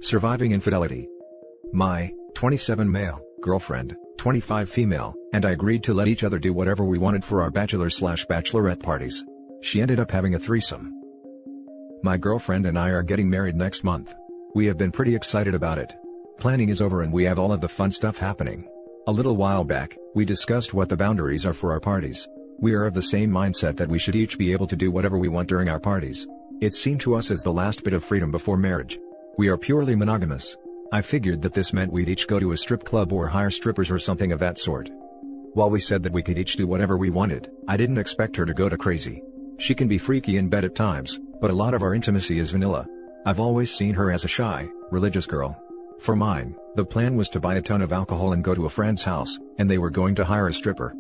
Surviving infidelity. My 27 male girlfriend, 25 female, and I agreed to let each other do whatever we wanted for our bachelor/bachelorette parties. She ended up having a threesome. My girlfriend and I are getting married next month. We have been pretty excited about it. Planning is over and we have all of the fun stuff happening. A little while back, we discussed what the boundaries are for our parties. We are of the same mindset that we should each be able to do whatever we want during our parties. It seemed to us as the last bit of freedom before marriage. We are purely monogamous. I figured that this meant we'd each go to a strip club or hire strippers or something of that sort. While we said that we could each do whatever we wanted, I didn't expect her to go to crazy. She can be freaky in bed at times, but a lot of our intimacy is vanilla. I've always seen her as a shy, religious girl. For mine, the plan was to buy a ton of alcohol and go to a friend's house, and they were going to hire a stripper.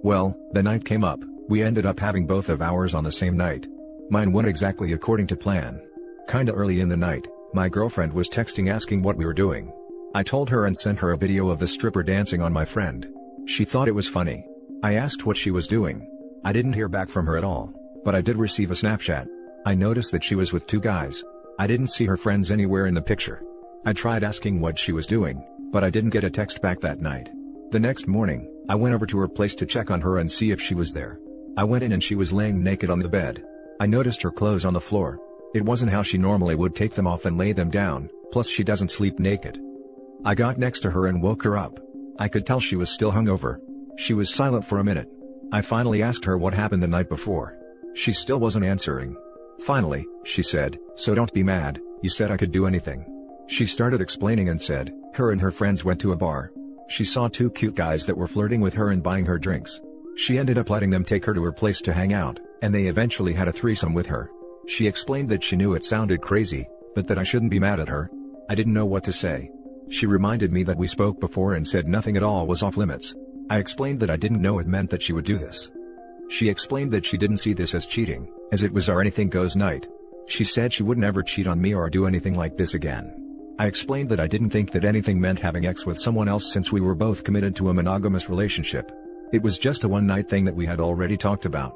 Well, the night came up, we ended up having both of ours on the same night. Mine went exactly according to plan. Kinda early in the night, my girlfriend was texting asking what we were doing. I told her and sent her a video of the stripper dancing on my friend. She thought it was funny. I asked what she was doing. I didn't hear back from her at all, but I did receive a Snapchat. I noticed that she was with two guys. I didn't see her friends anywhere in the picture. I tried asking what she was doing, but I didn't get a text back that night. The next morning, I went over to her place to check on her and see if she was there. I went in and she was laying naked on the bed. I noticed her clothes on the floor. It wasn't how she normally would take them off and lay them down, plus she doesn't sleep naked. I got next to her and woke her up. I could tell she was still hungover. She was silent for a minute. I finally asked her what happened the night before. She still wasn't answering. Finally, she said, "So don't be mad, you said I could do anything." She started explaining and said, her and her friends went to a bar. She saw two cute guys that were flirting with her and buying her drinks. She ended up letting them take her to her place to hang out, and they eventually had a threesome with her. She explained that she knew it sounded crazy, but that I shouldn't be mad at her. I didn't know what to say. She reminded me that we spoke before and said nothing at all was off limits. I explained that I didn't know it meant that she would do this. She explained that she didn't see this as cheating, as it was our anything goes night. She said she would never cheat on me or do anything like this again. I explained that I didn't think that anything meant having sex with someone else since we were both committed to a monogamous relationship. It was just a one-night thing that we had already talked about.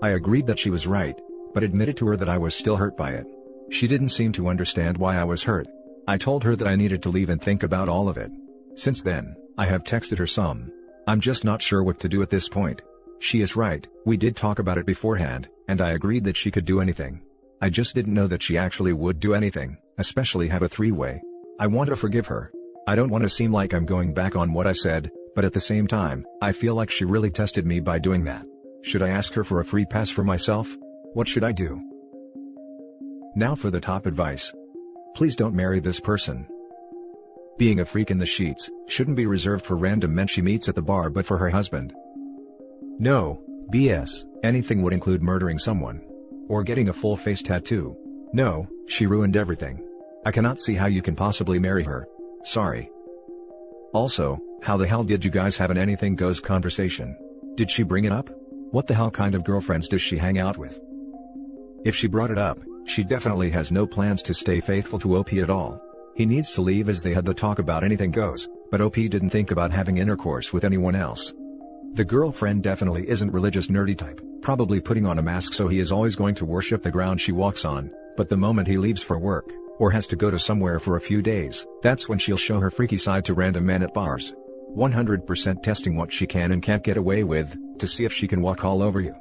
I agreed that she was right, but admitted to her that I was still hurt by it. She didn't seem to understand why I was hurt. I told her that I needed to leave and think about all of it. Since then, I have texted her some. I'm just not sure what to do at this point. She is right, we did talk about it beforehand, and I agreed that she could do anything. I just didn't know that she actually would do anything, especially have a three-way. I want to forgive her. I don't want to seem like I'm going back on what I said, but at the same time, I feel like she really tested me by doing that. Should I ask her for a free pass for myself? What should I do? Now for the top advice. Please don't marry this person. Being a freak in the sheets shouldn't be reserved for random men she meets at the bar but for her husband. No, BS, anything would include murdering someone. Or getting a full face tattoo. No, she ruined everything. I cannot see how you can possibly marry her. Sorry. Also, how the hell did you guys have an anything goes conversation? Did she bring it up? What the hell kind of girlfriends does she hang out with? If she brought it up, she definitely has no plans to stay faithful to OP at all. He needs to leave as they had the talk about anything goes, but OP didn't think about having intercourse with anyone else. The girlfriend definitely isn't religious nerdy type, probably putting on a mask so he is always going to worship the ground she walks on, but the moment he leaves for work, or has to go to somewhere for a few days, that's when she'll show her freaky side to random men at bars. 100% testing what she can and can't get away with, to see if she can walk all over you.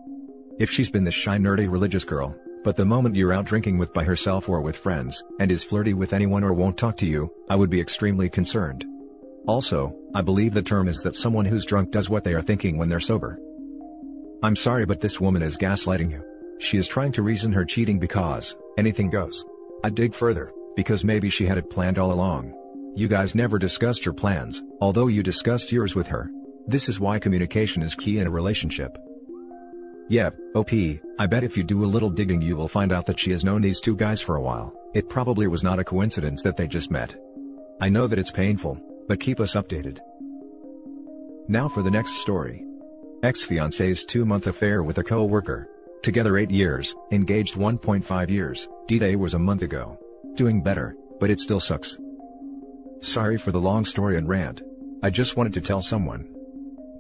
If she's been the shy nerdy religious girl, but the moment you're out drinking by herself or with friends, and is flirty with anyone or won't talk to you, I would be extremely concerned. Also, I believe the term is that someone who's drunk does what they are thinking when they're sober. I'm sorry but this woman is gaslighting you. She is trying to reason her cheating because anything goes. I'd dig further, because maybe she had it planned all along. You guys never discussed your plans, although you discussed yours with her. This is why communication is key in a relationship. Yep, OP, I bet if you do a little digging you will find out that she has known these two guys for a while. It probably was not a coincidence that they just met. I know that it's painful, but keep us updated. Now for the next story. Ex-fiancé's 2-month affair with a co-worker. Together 8 years, engaged 1.5 years, D-Day was a month ago. Doing better, but it still sucks. Sorry for the long story and rant. I just wanted to tell someone.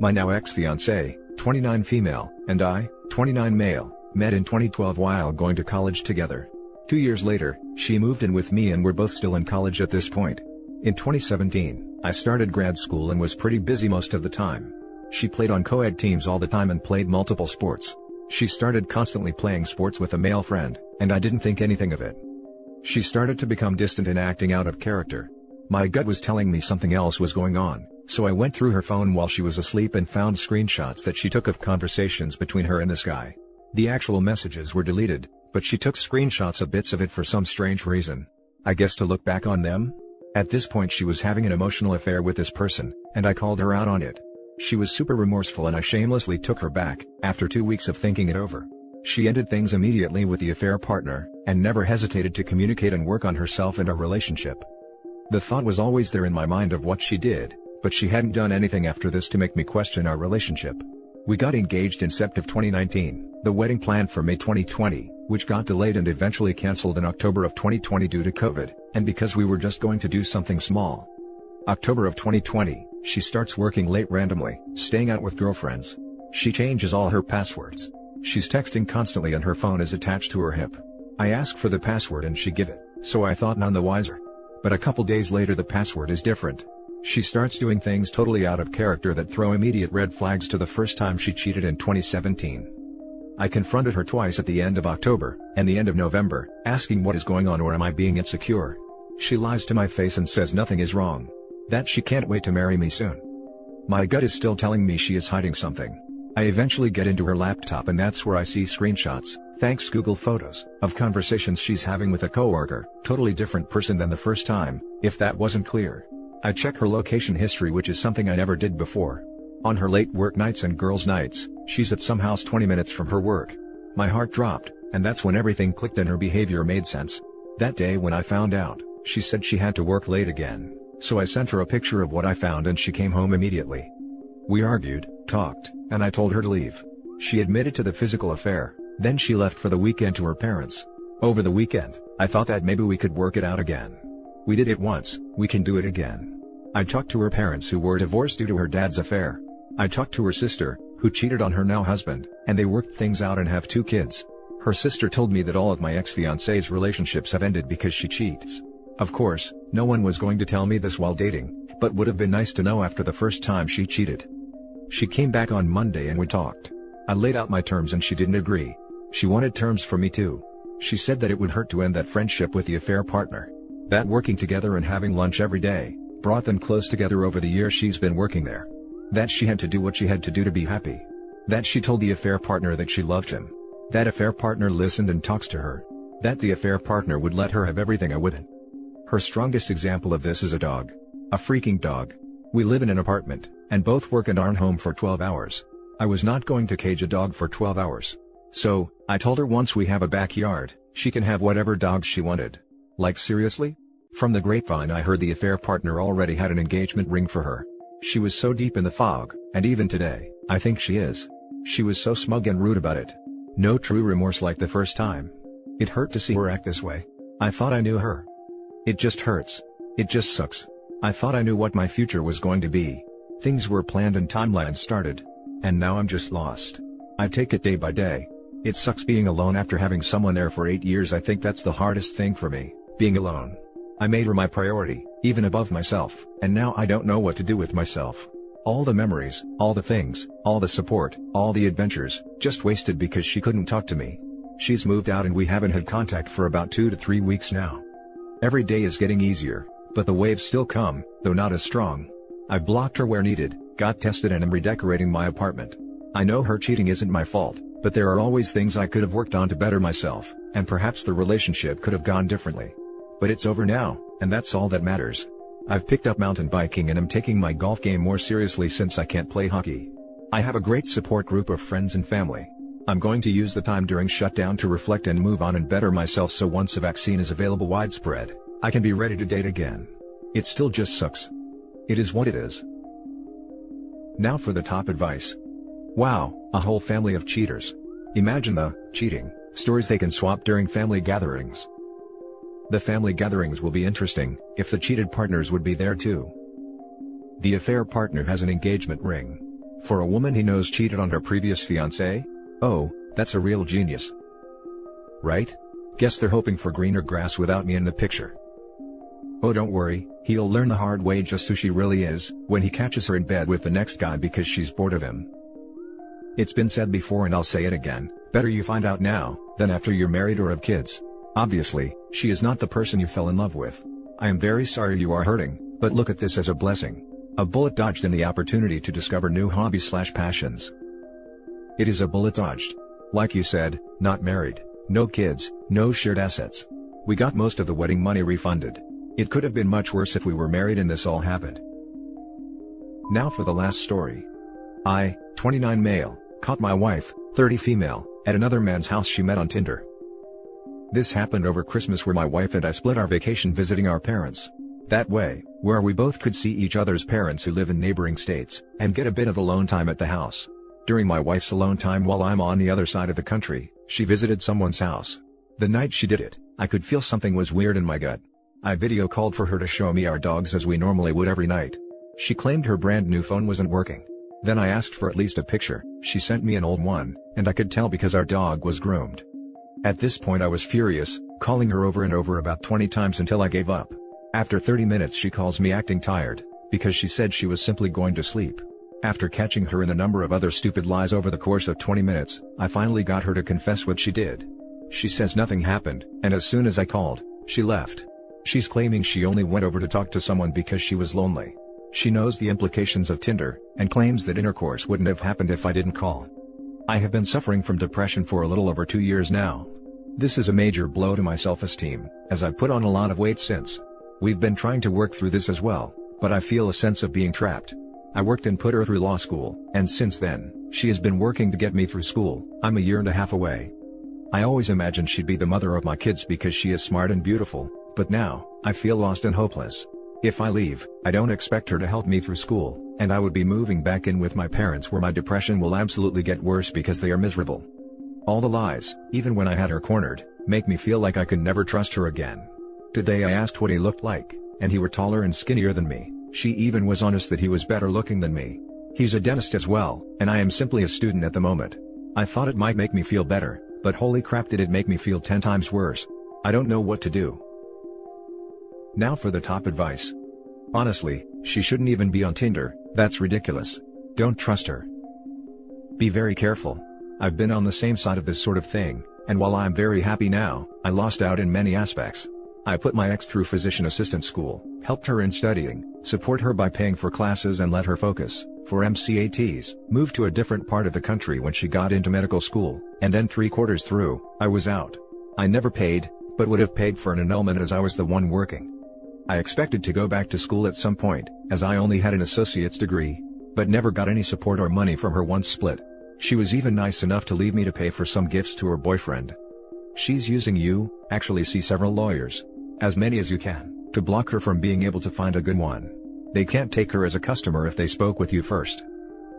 My now ex-fiancé, 29 female, and I, 29 male, met in 2012 while going to college together. 2 years later, she moved in with me and we're both still in college at this point. In 2017, I started grad school and was pretty busy most of the time. She played on co-ed teams all the time and played multiple sports. She started constantly playing sports with a male friend, and I didn't think anything of it. She started to become distant and acting out of character. My gut was telling me something else was going on, so I went through her phone while she was asleep and found screenshots that she took of conversations between her and this guy. The actual messages were deleted, but she took screenshots of bits of it for some strange reason. I guess to look back on them? At this point she was having an emotional affair with this person, and I called her out on it. She was super remorseful and I shamelessly took her back, after 2 weeks of thinking it over. She ended things immediately with the affair partner, and never hesitated to communicate and work on herself and our relationship. The thought was always there in my mind of what she did, but she hadn't done anything after this to make me question our relationship. We got engaged in September 2019, the wedding planned for May 2020, which got delayed and eventually cancelled in October of 2020 due to COVID, and because we were just going to do something small. October of 2020, she starts working late randomly, staying out with girlfriends. She changes all her passwords. She's texting constantly and her phone is attached to her hip. I ask for the password and she give it, so I thought none the wiser. But a couple days later the password is different. She starts doing things totally out of character that throw immediate red flags to the first time she cheated in 2017. I confronted her twice at the end of October, and the end of November, asking what is going on or am I being insecure. She lies to my face and says nothing is wrong. That she can't wait to marry me soon. My gut is still telling me she is hiding something. I eventually get into her laptop and that's where I see screenshots, thanks Google Photos, of conversations she's having with a coworker, totally different person than the first time, if that wasn't clear. I check her location history, which is something I never did before. On her late work nights and girls' nights, she's at some house 20 minutes from her work. My heart dropped, and that's when everything clicked and her behavior made sense. That day when I found out, she said she had to work late again. So I sent her a picture of what I found and she came home immediately. We argued, talked, and I told her to leave. She admitted to the physical affair, then she left for the weekend to her parents. Over the weekend, I thought that maybe we could work it out again. We did it once, we can do it again. I talked to her parents who were divorced due to her dad's affair. I talked to her sister, who cheated on her now husband, and they worked things out and have 2 kids. Her sister told me that all of my ex-fiancé's relationships have ended because she cheats. Of course, no one was going to tell me this while dating, but would have been nice to know after the first time she cheated. She came back on Monday and we talked. I laid out my terms and she didn't agree. She wanted terms for me too. She said that it would hurt to end that friendship with the affair partner. That working together and having lunch every day brought them close together over the year she's been working there. That she had to do what she had to do to be happy. That she told the affair partner that she loved him. That affair partner listened and talks to her. That the affair partner would let her have everything I wouldn't. Her strongest example of this is a dog. A freaking dog. We live in an apartment, and both work and aren't home for 12 hours. I was not going to cage a dog for 12 hours. So, I told her once we have a backyard, she can have whatever dog she wanted. Like seriously? From the grapevine I heard the affair partner already had an engagement ring for her. She was so deep in the fog, and even today, I think she is. She was so smug and rude about it. No true remorse like the first time. It hurt to see her act this way. I thought I knew her. It just hurts. It just sucks. I thought I knew what my future was going to be. Things were planned and timelines started. And now I'm just lost. I take it day by day. It sucks being alone after having someone there for 8 years. I think that's the hardest thing for me, being alone. I made her my priority, even above myself, and now I don't know what to do with myself. All the memories, all the things, all the support, all the adventures, just wasted because she couldn't talk to me. She's moved out and we haven't had contact for about 2 to 3 weeks now. Every day is getting easier, but the waves still come, though not as strong. I've blocked her where needed, got tested and am redecorating my apartment. I know her cheating isn't my fault, but there are always things I could have worked on to better myself, and perhaps the relationship could have gone differently. But it's over now, and that's all that matters. I've picked up mountain biking and am taking my golf game more seriously since I can't play hockey. I have a great support group of friends and family. I'm going to use the time during shutdown to reflect and move on and better myself so once a vaccine is available widespread, I can be ready to date again. It still just sucks. It is what it is. Now for the top advice. Wow, a whole family of cheaters. Imagine the cheating stories they can swap during family gatherings. The family gatherings will be interesting, if the cheated partners would be there too. The affair partner has an engagement ring. For a woman he knows cheated on her previous fiancé? Oh, that's a real genius. Right? Guess they're hoping for greener grass without me in the picture. Oh, don't worry, he'll learn the hard way just who she really is, when he catches her in bed with the next guy because she's bored of him. It's been said before and I'll say it again, better you find out now, than after you're married or have kids. Obviously, she is not the person you fell in love with. I am very sorry you are hurting, but look at this as a blessing. A bullet dodged in the opportunity to discover new hobbies/passions. It is a bullet dodged. Like you said, not married, no kids, no shared assets. We got most of the wedding money refunded. It could have been much worse if we were married and this all happened. Now for the last story. I, 29 male, caught my wife, 30 female, at another man's house she met on Tinder. This happened over Christmas where my wife and I split our vacation visiting our parents. That way, where we both could see each other's parents who live in neighboring states, and get a bit of alone time at the house. During my wife's alone time while I'm on the other side of the country, she visited someone's house. The night she did it, I could feel something was weird in my gut. I video called for her to show me our dogs as we normally would every night. She claimed her brand new phone wasn't working. Then I asked for at least a picture. She sent me an old one, and I could tell because our dog was groomed. At this point I was furious, calling her over and over about 20 times until I gave up. After 30 minutes she calls me acting tired, because she said she was simply going to sleep. After catching her in a number of other stupid lies over the course of 20 minutes, I finally got her to confess what she did. She says nothing happened, and as soon as I called, she left. She's claiming she only went over to talk to someone because she was lonely. She knows the implications of Tinder, and claims that intercourse wouldn't have happened if I didn't call. I have been suffering from depression for a little over 2 years now. This is a major blow to my self-esteem, as I've put on a lot of weight since. We've been trying to work through this as well, but I feel a sense of being trapped. I worked and put her through law school, and since then, she has been working to get me through school. I'm a year and a half away. I always imagined she'd be the mother of my kids because she is smart and beautiful, but now, I feel lost and hopeless. If I leave, I don't expect her to help me through school, and I would be moving back in with my parents where my depression will absolutely get worse because they are miserable. All the lies, even when I had her cornered, make me feel like I can never trust her again. Today I asked what he looked like, and he were taller and skinnier than me. She even was honest that he was better looking than me. He's a dentist as well, and I am simply a student at the moment. I thought it might make me feel better, but holy crap did it make me feel 10 times worse. I don't know what to do. Now for the top advice. Honestly, she shouldn't even be on Tinder, that's ridiculous. Don't trust her. Be very careful. I've been on the same side of this sort of thing, and while I'm very happy now, I lost out in many aspects. I put my ex through physician assistant school, helped her in studying, support her by paying for classes and let her focus, for MCATs, moved to a different part of the country when she got into medical school, and then 3/4 through, I was out. I never paid, but would have paid for an annulment as I was the one working. I expected to go back to school at some point, as I only had an associate's degree, but never got any support or money from her once split. She was even nice enough to leave me to pay for some gifts to her boyfriend. She's using you, actually see several lawyers, as many as you can, to block her from being able to find a good one. They can't take her as a customer if they spoke with you first.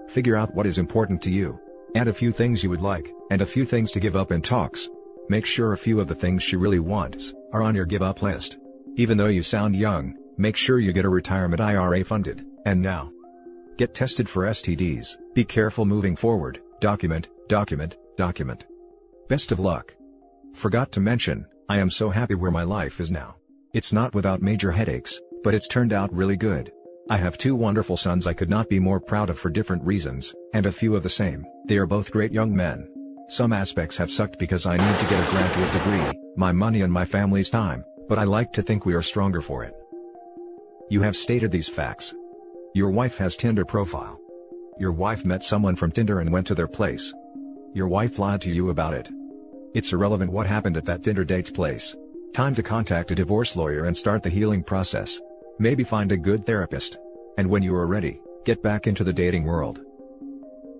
Figure out what is important to you. Add a few things you would like, and a few things to give up in talks. Make sure a few of the things she really wants are on your give up list. Even though you sound young, make sure you get a retirement IRA funded, and now. Get tested for STDs, be careful moving forward, document. Best of luck. Forgot to mention, I am so happy where my life is now. It's not without major headaches, but it's turned out really good. I have 2 wonderful sons I could not be more proud of for different reasons, and a few of the same. They are both great young men. Some aspects have sucked because I need to get a graduate degree, my money and my family's time, but I like to think we are stronger for it. You have stated these facts. Your wife has Tinder profile. Your wife met someone from Tinder and went to their place. Your wife lied to you about it. It's irrelevant what happened at that Tinder date's place. Time to contact a divorce lawyer and start the healing process. Maybe find a good therapist. And when you are ready, get back into the dating world.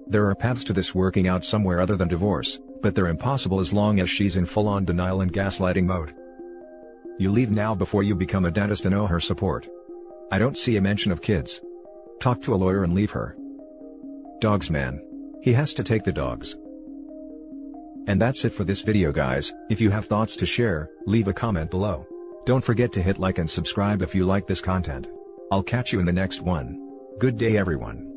There are paths to this working out somewhere other than divorce, but they're impossible as long as she's in full-on denial and gaslighting mode. You leave now before you become a dentist and owe her support. I don't see a mention of kids. Talk to a lawyer and leave her. Dogs man. He has to take the dogs. And that's it for this video guys. If you have thoughts to share, leave a comment below. Don't forget to hit like and subscribe if you like this content. I'll catch you in the next one. Good day everyone.